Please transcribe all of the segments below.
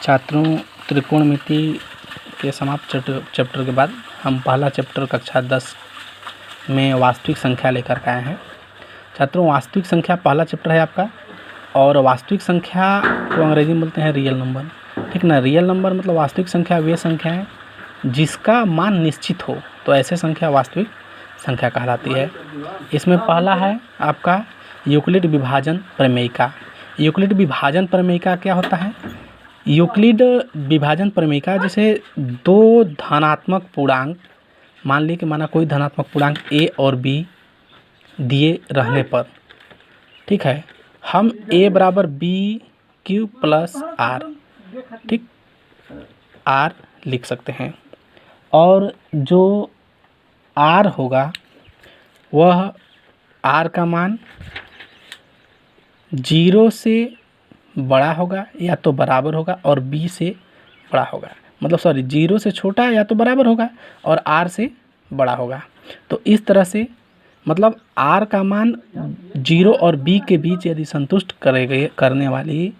छात्रों, त्रिकोणमिति के समाप्त चैप्टर के बाद हम पहला चैप्टर कक्षा 10 में वास्तविक संख्या लेकर के आए हैं। छात्रों, वास्तविक संख्या पहला चैप्टर है आपका, और वास्तविक संख्या को अंग्रेजी में बोलते हैं रियल नंबर, ठीक ना। रियल नंबर मतलब वास्तविक संख्या वे संख्या है जिसका मान निश्चित हो, तो ऐसे संख्या वास्तविक संख्या कहलाती है। इसमें पहला है आपका यूक्लिड विभाजन प्रमेयिका। यूक्लिड विभाजन प्रमेयिका क्या होता है? यूक्लिड विभाजन प्रमेयिका जैसे दो धनात्मक पूर्णांक, मान ली कि माना कोई धनात्मक पूर्णांक a और b दिए रहने पर, ठीक है, हम a बराबर बी क्यू प्लस आर, ठीक, r लिख सकते हैं, और जो r होगा वह r का मान 0 से बड़ा होगा या तो बराबर होगा और b से बड़ा होगा, मतलब 0 से छोटा या तो बराबर होगा और r से बड़ा होगा। तो इस तरह से मतलब r का मान 0 और b के बीच यदि संतुष्ट करने वाली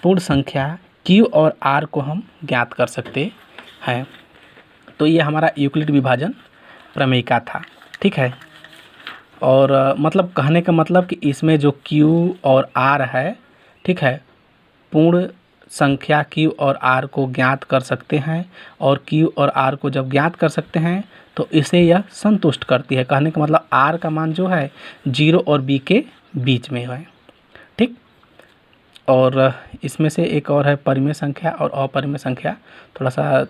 पूर्ण संख्या q और r को हम ज्ञात कर सकते हैं। तो ये हमारा यूक्लिड विभाजन प्रमेयिका था, ठीक है। और मतलब कहने का मतलब कि इसमें जो q और r है, ठीक है, पूर्ण संख्या q और r को ज्ञात कर सकते हैं, और q और r को जब ज्ञात कर सकते हैं तो इसे यह संतुष्ट करती है। कहने का मतलब r का मान जो है 0 और b के बीच में है, ठीक। और इसमें से एक और है परिमेय संख्या और अपरिमेय संख्या, थोड़ा सा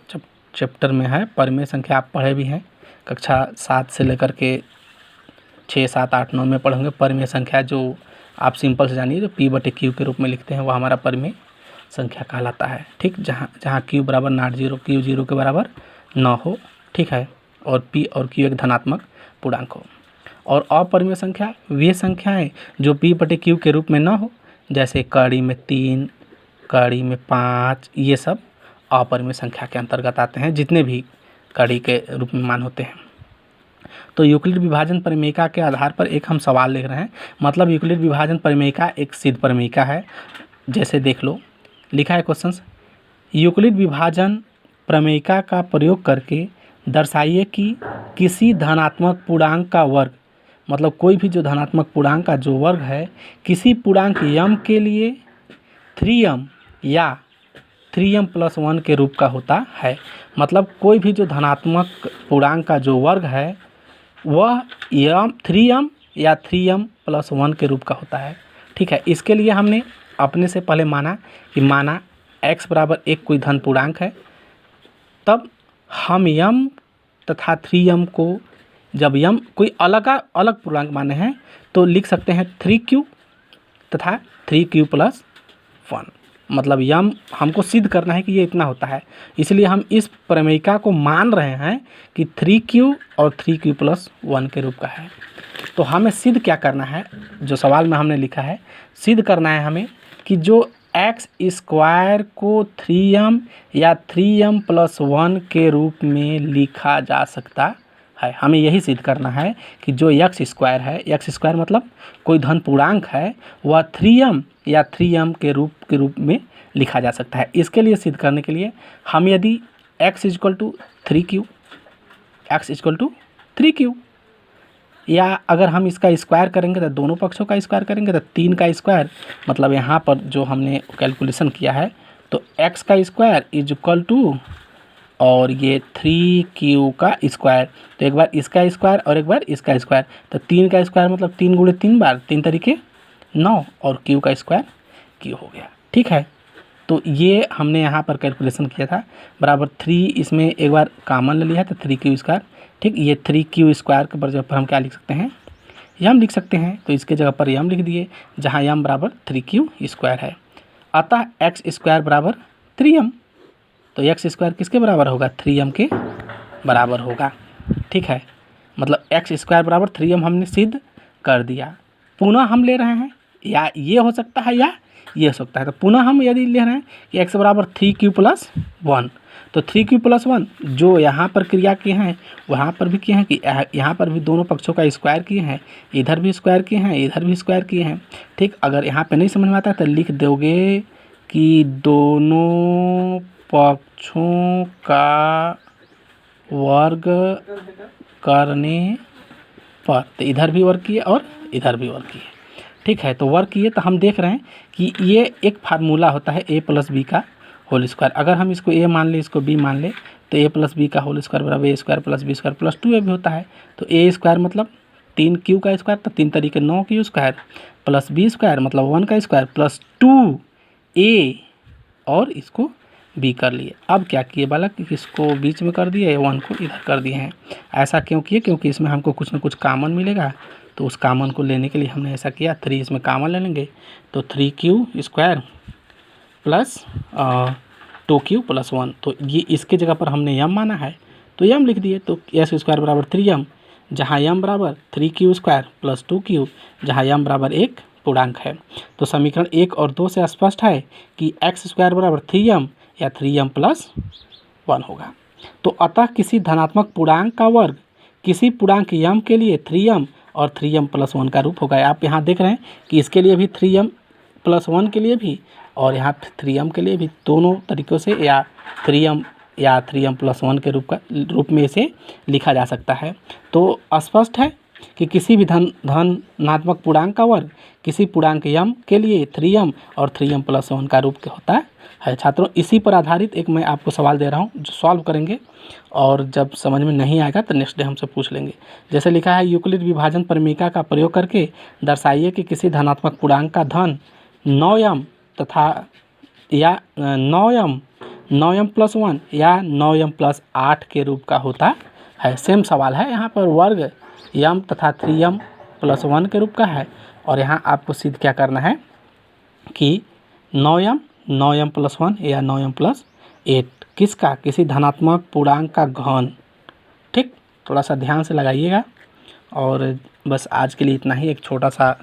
चैप्टर में है। परिमेय संख्या आप पढ़े भी हैं, कक्षा 7 से लेकर के 6, 7, 8, 9 में पढ़ेंगे। परिमेय संख्या जो आप सिंपल से जानिए, जो p/q के रूप में लिखते हैं, वह हमारा परिमेय संख्या कहलाता है, ठीक। जहाँ q बराबर नॉट 0, q 0 के बराबर न हो, ठीक है, और p और q एक धनात्मक पूर्णांक हो। और अपरिमेय संख्या वे संख्याएं जो p/q के रूप में न हो, जैसे कड़ी में 3, कड़ी में 5, ये सब अपरिमेय संख्या के अंतर्गत आते हैं, जितने भी कड़ी के रूप में मान होते हैं। तो यूक्लिड विभाजन प्रमेयिका के आधार पर एक हम सवाल लिख रहे हैं, मतलब यूक्लिड विभाजन प्रमेयिका एक सिद्ध प्रमेयिका है। जैसे देख लो, लिखा है क्वेश्चन, यूक्लिड विभाजन प्रमेयिका का प्रयोग करके दर्शाइए कि किसी धनात्मक पूर्णांक का वर्ग, मतलब कोई भी जो धनात्मक पूर्णांक का जो वर्ग है, किसी पूर्णांक m के लिए 3m या 3m + 1 के रूप का होता है। मतलब कोई भी जो धनात्मक पूर्णांक का जो वर्ग है वह 3m या 3m + 1 के रूप का होता है, ठीक है। इसके लिए हमने अपने से पहले माना कि x बराबर 1 कोई धन पूर्णांक है, तब हम m तथा 3m को जब m कोई अलग पूर्णांक माने हैं तो लिख सकते हैं 3q तथा 3q + 1। मतलब m हमको सिद्ध करना है कि ये इतना होता है, इसलिए हम इस प्रमेयिका को मान रहे हैं कि 3q और 3q + 1 के रूप का है। तो हमें सिद्ध क्या करना है, जो सवाल में हमने लिखा है, सिद्ध करना है हमें कि जो x² को 3m या 3m + 1 के रूप में लिखा जा सकता है। हमें यही सिद्ध करना है कि जो x² है, x² मतलब कोई धन पूर्णांक है, वह 3m या 3m के रूप में लिखा जा सकता है। इसके लिए सिद्ध करने के लिए हम यदि x = 3q, x = 3q, या अगर हम इसका स्क्वायर करेंगे तो दोनों पक्षों का स्क्वायर करेंगे तो 3 का स्क्वायर, मतलब यहाँ पर जो हमने कैलकुलेशन किया है तो x का स्क्वायर = और ये 3q का स्क्वायर, तो एक बार इसका स्क्वायर और एक बार इसका स्क्वायर, तो 3 का स्क्वायर मतलब 3 × 3 बार 3 तरीके 9, और q का स्क्वायर q हो गया, ठीक है। तो ये हमने यहाँ पर कैलकुलेशन किया था, बराबर 3, इसमें एक बार कॉमन ले लिया है तो 3q², ठीक। ये 3q² के पर हम क्या लिख सकते हैं, m लिख सकते हैं, तो इसके जगह पर m लिख दिए, जहाँ m बराबर 3q² है। अतः x² बराबर 3m, तो x² किसके बराबर होगा, 3m के बराबर होगा, ठीक है। मतलब x² बराबर 3m हमने सिद्ध कर दिया। पुनः हम ले रहे हैं, या ये हो सकता है या ये हो सकता है, तो पुनः हम यदि ले रहे हैं कि x बराबर 3q + 1, तो 3q + 1 जो यहाँ पर क्रिया किए हैं वहाँ पर भी किए हैं, कि यहाँ पर भी दोनों पक्षों का स्क्वायर किए हैं, इधर भी स्क्वायर किए हैं, इधर भी स्क्वायर किए हैं, ठीक। अगर यहाँ पे नहीं समझ में आता तो लिख दोगे कि दोनों पक्षों का वर्ग करने पर, तो इधर भी वर्ग किए और इधर भी वर्ग किए। ठीक है, तो वर्ग किए तो हम देख रहे हैं कि ये एक फार्मूला होता है a प्लस बी का होल स्क्वायर। अगर हम इसको a मान ले, इसको b मान ले, तो a प्लस बी का होल स्क्वायर बराबर a square plus b square plus 2a भी होता है। तो a स्क्वायर मतलब 3q का स्क्वायर, तो 3 तरीके 9q square plus b square मतलब 1 का स्क्वायर प्लस 2a और इसको b कर लिए। अब क्या किए बालक, इसको बीच में कर दिए, 1 को इधर कर दिए हैं। ऐसा क्यों किए? क्योंकि इसमें हमको कुछ ना कुछ कॉमन मिलेगा, तो उस कॉमन को लेने के लिए हमने ऐसा किया। 3 इसमें कॉमन ले लेंगे, तो 3q square plus 2q plus 1, तो ये इसके जगह पर हमने m माना है तो m लिख दिए। तो s स्क्वायर बराबर 3m, जहाँ m बराबर 3q स्क्वायर प्लस 2q, जहाँ m बराबर एक पूर्णांक है। तो समीकरण 1 और 2 से स्पष्ट है कि x स्क्वायर बराबर 3m या 3m प्लस 1 होगा। तो अतः किसी धनात्मक पूर्णांक का वर्ग किसी पूर्णांक m के लिए 3m और 3m प्लस 1 का रूप होगा। आप यहाँ देख रहे हैं कि इसके लिए भी 3m प्लस 1 के लिए भी और यहाँ 3m के लिए भी, दोनों तरीक़ों से या 3m या 3m प्लस 1 के रूप में इसे लिखा जा सकता है। तो स्पष्ट है कि किसी भी धनात्मक पूर्णांक का वर्ग किसी पूर्णांक m के लिए 3m और 3m प्लस 1 का रूप होता है। छात्रों, इसी पर आधारित एक मैं आपको सवाल दे रहा हूं जो सॉल्व करेंगे, और जब समझ में नहीं आएगा तो नेक्स्ट डे हमसे पूछ लेंगे। जैसे लिखा है, यूक्लिड विभाजन प्रमेय का प्रयोग करके दर्शाइए कि किसी धनात्मक पूर्णांक का धन 9m तथा या 9m प्लस 1 या 9m प्लस 8 के रूप का होता है। सेम सवाल है, यहाँ पर वर्ग m तथा 3m प्लस 1 के रूप का है, और यहाँ आपको सिद्ध क्या करना है कि 9m प्लस 1 या 9m प्लस 8 किसका, किसी धनात्मक पूर्णांक का घन। ठीक, थोड़ा सा ध्यान से लगाइएगा। और बस आज के लिए इतना ही, एक छोटा सा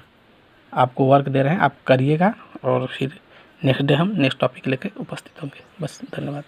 आपको वर्क दे रहे हैं, आप करिएगा और फिर नेक्स्ट डे हम नेक्स्ट टॉपिक लेकर उपस्थित होंगे। बस, धन्यवाद।